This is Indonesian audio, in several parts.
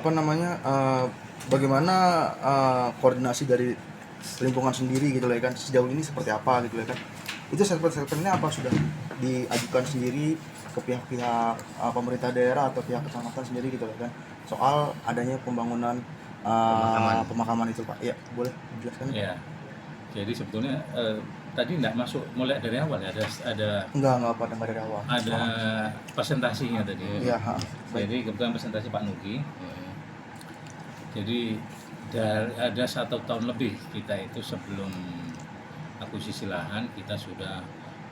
apa namanya bagaimana koordinasi dari lingkungan sendiri gitu lah kan, sejauh ini seperti apa gitu lah kan, itu sektor-sektornya apa sudah diajukan sendiri ke pihak-pihak pemerintah daerah atau pihak kecamatan sendiri gitu lah kan, soal adanya pembangunan pemakaman itu Pak. Ya boleh dijelaskan? Ya, jadi sebetulnya tadi tidak masuk mulai dari awal ya, ada Enggak apa dari awal. ada presentasinya tadi. Iya, Jadi kebetulan presentasi Pak Nugi. Jadi ada 1 tahun lebih kita itu sebelum akuisisi lahan kita sudah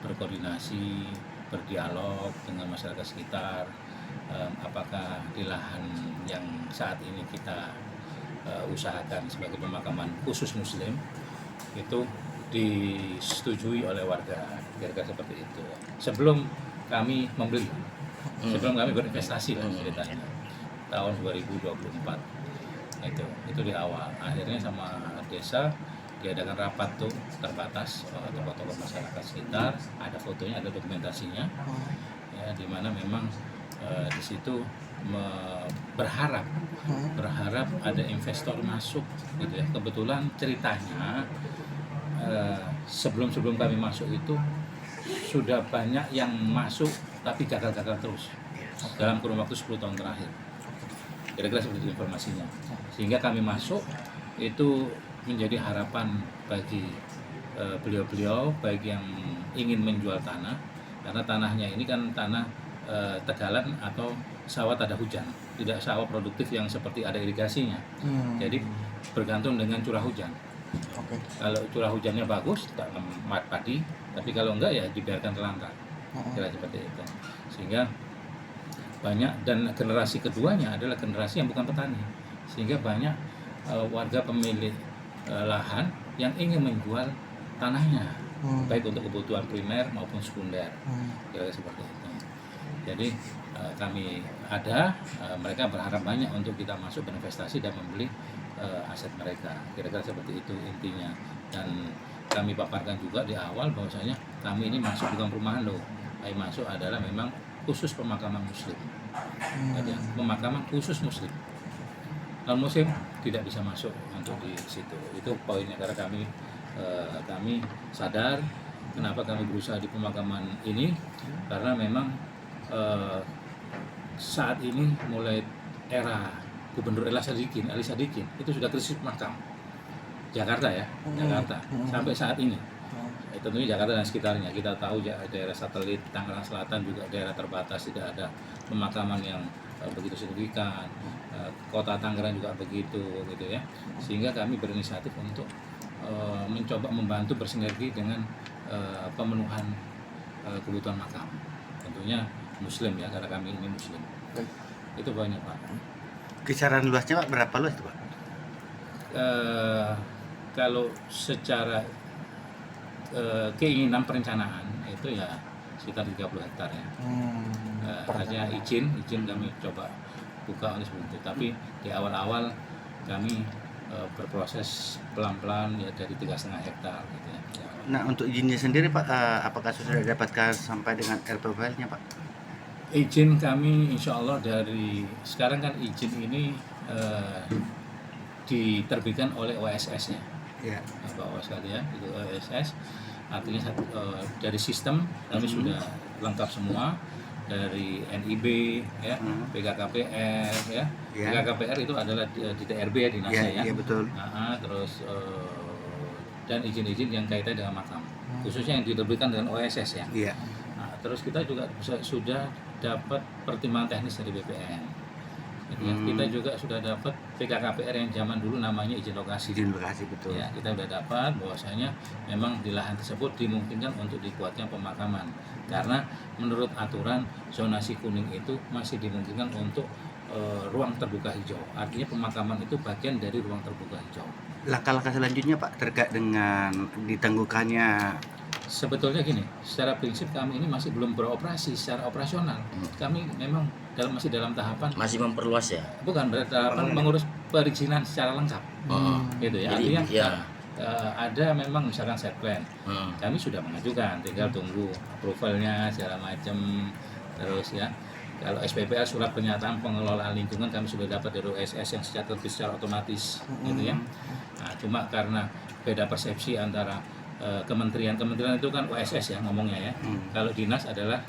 berkoordinasi, berdialog dengan masyarakat sekitar, apakah di lahan yang saat ini kita usahakan sebagai pemakaman khusus Muslim itu disetujui oleh warga, kira-kira seperti itu. Sebelum kami membeli, sebelum kami berinvestasi lah ceritanya, tahun 2024 itu di awal. Akhirnya sama desa diadakan rapat tuh terbatas tokoh-tokoh masyarakat sekitar, ada fotonya, ada dokumentasinya, ya, di mana memang di situ berharap ada investor masuk gitu ya. Kebetulan ceritanya sebelum kami masuk itu sudah banyak yang masuk tapi gagal-gagal terus dalam kurun waktu 10 tahun terakhir, kira-kira seperti itu informasinya. Sehingga kami masuk itu menjadi harapan bagi beliau-beliau baik yang ingin menjual tanah, karena tanahnya ini kan tanah tegalan atau sawah tak ada hujan, tidak sawah produktif yang seperti ada irigasinya. Jadi bergantung dengan curah hujan. Kalau curah hujannya bagus, tak memat padi, tapi kalau enggak ya dibiarkan terlantar. Kira seperti itu. Sehingga banyak, dan generasi keduanya adalah generasi yang bukan petani. Sehingga banyak warga pemilik lahan yang ingin menjual tanahnya, baik untuk kebutuhan primer maupun sekunder. Kira seperti itu. Jadi kami mereka berharap banyak untuk kita masuk berinvestasi dan membeli aset mereka, kira-kira seperti itu intinya. Dan kami paparkan juga di awal bahwasanya kami ini masuk bukan perumahan loh, kami masuk adalah memang khusus pemakaman Muslim, pemakaman khusus Muslim. Non Muslim tidak bisa masuk untuk di situ. Itu poinnya, karena kami sadar kenapa kami berusaha di pemakaman ini, karena memang saat ini mulai era Gubernur Ali Sadikin itu sudah krisis makam Jakarta ya, Jakarta sampai saat ini. Tentunya Jakarta dan sekitarnya, kita tahu daerah satelit Tangerang Selatan juga daerah terbatas, tidak ada pemakaman yang begitu signifikan. Kota Tangerang juga begitu gitu ya. Sehingga kami berinisiatif untuk mencoba membantu bersinergi dengan pemenuhan kebutuhan makam. Tentunya Muslim ya, karena kami ini Muslim. Itu banyak Pak. Kisaran luasnya Pak berapa luas itu Pak? Kalau secara keinginan perencanaan itu ya sekitar 30 hektar ya. Hanya izin kami coba buka oleh sebelum itu, tapi di awal-awal kami berproses pelan-pelan ya dari 3,5 hektar gitu ya. Nah untuk izinnya sendiri Pak, apakah sudah dapatkan sampai dengan RPWL-nya Pak? Izin kami insya Allah dari sekarang kan izin ini diterbitkan oleh OSS ya. Ya. Bapak sekalian, itu OSS artinya dari sistem kami sudah lengkap semua, dari NIB ya, PKKPR ya. PKKPR itu adalah di TRB ya, dinasnya ya. Iya betul. Terus dan izin-izin yang kaitan dengan makam, khususnya yang diterbitkan dengan OSS ya. Iya. Terus kita juga sudah dapat pertimbangan teknis dari BPN. Kita juga sudah dapat PKKPR yang zaman dulu namanya izin lokasi. Izin lokasi betul. Ya, kita sudah dapat bahwasanya memang di lahan tersebut dimungkinkan untuk dikuatnya pemakaman. Karena menurut aturan zonasi kuning itu masih dimungkinkan untuk ruang terbuka hijau. Artinya pemakaman itu bagian dari ruang terbuka hijau. Langkah-langkah selanjutnya Pak terkait dengan ditangguhkannya. Sebetulnya gini, secara prinsip kami ini masih belum beroperasi secara operasional. Kami memang masih dalam tahapan masih memperluas ya. Bukan tahapan mengurus perizinan secara lengkap. Gitu ya. Jadi, artinya ya. Ada memang misalkan set plan. Kami sudah mengajukan, tinggal tunggu approvalnya segala macam terus ya. Kalau SPPL surat pernyataan pengelolaan lingkungan kami sudah dapat dari OSS yang secara otomatis gitu ya. Nah, cuma karena beda persepsi antara kementerian itu kan OSS ya ngomongnya ya. Kalau dinas adalah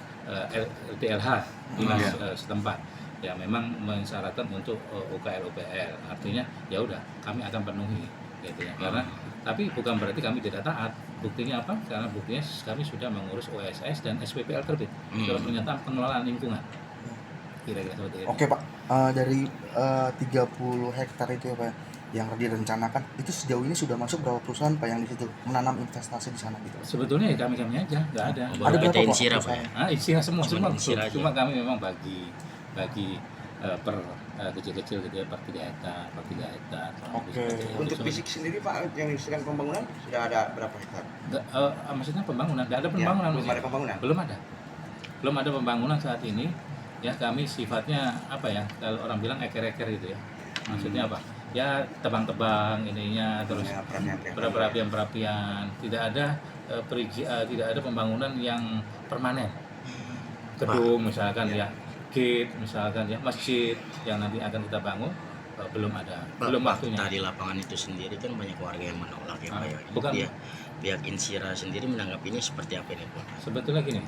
LTLH dinas setempat. Ya memang mensyaratkan untuk UKL UPL. Artinya ya udah kami akan penuhi gitu ya. Karena tapi bukan berarti kami tidak taat. Buktinya apa? Karena buktinya kami sudah mengurus OSS dan SPPL terbit. Surat pernyataan pengelolaan lingkungan. Kira-kira seperti itu. Oke Pak, dari 30 hektar itu ya Pak yang direncanakan itu sejauh ini sudah masuk berapa perusahaan Pak yang di situ menanam investasi di sana gitu? Sebetulnya ya kami aja, nggak ada. Ada berapa Pak? Insira, Pak, perusahaan? ya? Insira semua Cuma Insira aja. Cuma kami memang bagi per kecil-kecil gitu ya, per 3 hektar, per 3 hektar. Oke. Untuk fisik sendiri Pak yang sedang pembangunan sudah ada berapa hektar? Maksudnya pembangunan, nggak ada pembangunan. belum ada pembangunan. Belum ada pembangunan saat ini. Ya kami sifatnya apa ya? Kalau orang bilang eker-eker gitu ya. Maksudnya apa? Ya tebang-tebang ininya terus Ya, perapian-perapian. Tidak ada tidak ada pembangunan yang permanen. Gedung misalkan ya, gate misalkan ya, masjid yang nanti akan kita bangun belum ada, belum waktunya. Tadi lapangan itu sendiri kan banyak warga yang menolak ya Pak ya. Bukan. Dia, pihak Insira sendiri menanggapi ini seperti apa ini Pak? Sebetulnya gini,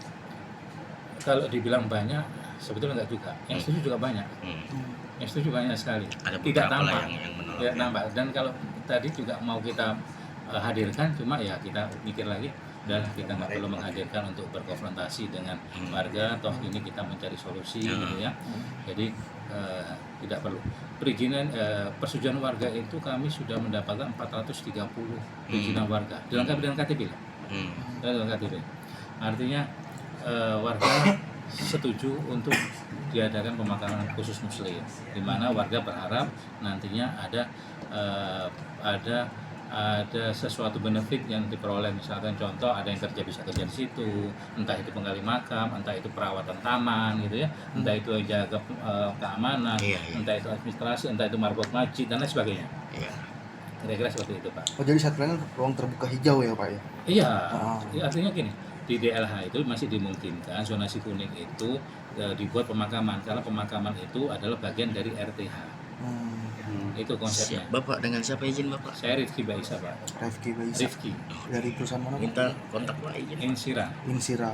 kalau dibilang banyak, sebetulnya nggak juga. Yang setuju juga banyak. Yang setuju banyak sekali. Ada Tidak beberapa lah tampak. yang menolak. Tidak tampak. Dan kalau tadi juga mau kita hadirkan, cuma ya kita mikir lagi, dan kita nggak perlu menghadirkan untuk berkonfrontasi dengan warga. Toh ini kita mencari solusi, gitu ya. Jadi tidak perlu. Perizinan persetujuan warga itu kami sudah mendapatkan 430 perizinan warga. Dilengkapi dengan KTP lah. Dengan KTP. Artinya warga setuju untuk diadakan pemakaman khusus muslim, di mana warga berharap nantinya ada sesuatu benefit yang diperoleh, misalkan contoh ada yang bisa kerja di situ, entah itu penggali makam, entah itu perawatan taman gitu ya, entah itu jaga keamanan, entah itu administrasi, entah itu marbot masjid dan lain sebagainya. Kira-kira seperti itu Pak. Oh jadi saat plan ruang terbuka hijau ya Pak ya? Iya, artinya gini, di DLH itu masih dimungkinkan zonasi kuning itu dibuat pemakaman, karena pemakaman itu adalah bagian dari RTH. Itu konsepnya. Bapak dengan siapa izin Bapak? Saya Rifki Baisa Pak. Rifki Baisa. Rifki Dari perusahaan mana Pak? Minta kontak Pak izin. Insira. Insira.